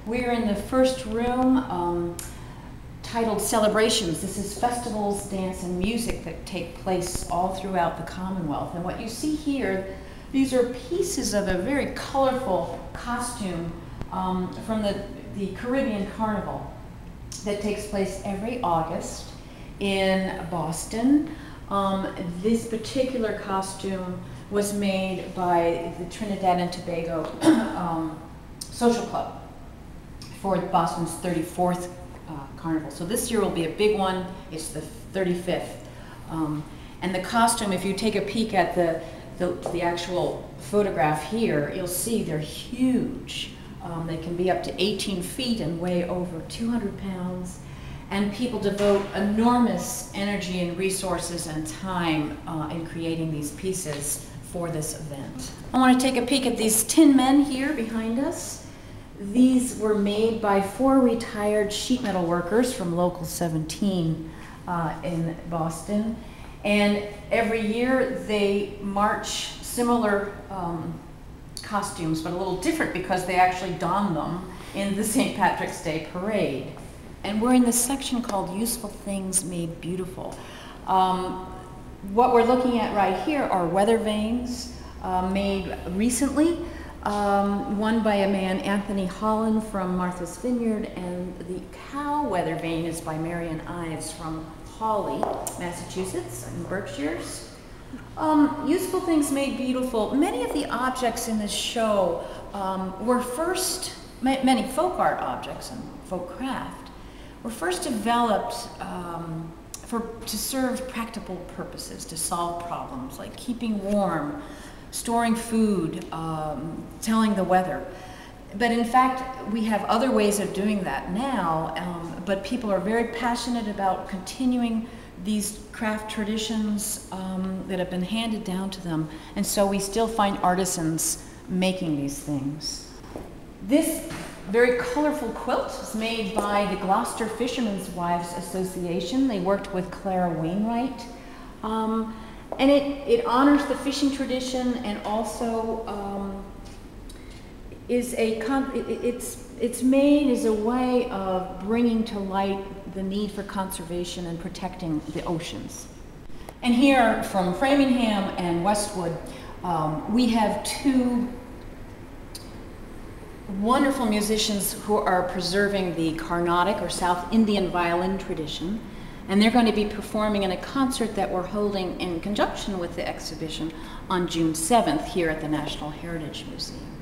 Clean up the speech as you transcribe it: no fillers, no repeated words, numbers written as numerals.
We're in the first room titled Celebrations. This is festivals, dance, and music that take place all throughout the Commonwealth. And what you see here, these are pieces of a very colorful costume from the Caribbean Carnival that takes place every August in Boston. This particular costume was made by the Trinidad and Tobago Social Club for Boston's 34th Carnival. So this year will be a big one. It's the 35th. And the costume, if you take a peek at the actual photograph here, you'll see they're huge. They can be up to 18 feet and weigh over 200 pounds. And people devote enormous energy and resources and time in creating these pieces for this event. I want to take a peek at these tin men here behind us. These were made by 4 retired sheet metal workers from Local 17 in Boston. And every year they march similar costumes, but a little different because they actually don them in the St. Patrick's Day parade. And we're in this section called Useful Things Made Beautiful. What we're looking at right here are weather vanes made recently. One by a man, Anthony Holland from Martha's Vineyard, and the cow weather vane is by Marion Ives from Hawley, Massachusetts, in Berkshires. Useful Things Made Beautiful. Many of the objects in this show were first, many folk art objects and folk craft, were first developed to serve practical purposes, to solve problems like keeping warm, storing food, telling the weather. But in fact, we have other ways of doing that now, but people are very passionate about continuing these craft traditions that have been handed down to them, and so we still find artisans making these things. This very colorful quilt is made by the Gloucester Fishermen's Wives Association. They worked with Clara Wainwright. And it honors the fishing tradition, and also it's made as a way of bringing to light the need for conservation and protecting the oceans. And here from Framingham and Westwood, we have 2 wonderful musicians who are preserving the Carnatic or South Indian violin tradition. And they're going to be performing in a concert that we're holding in conjunction with the exhibition on June 7th here at the National Heritage Museum.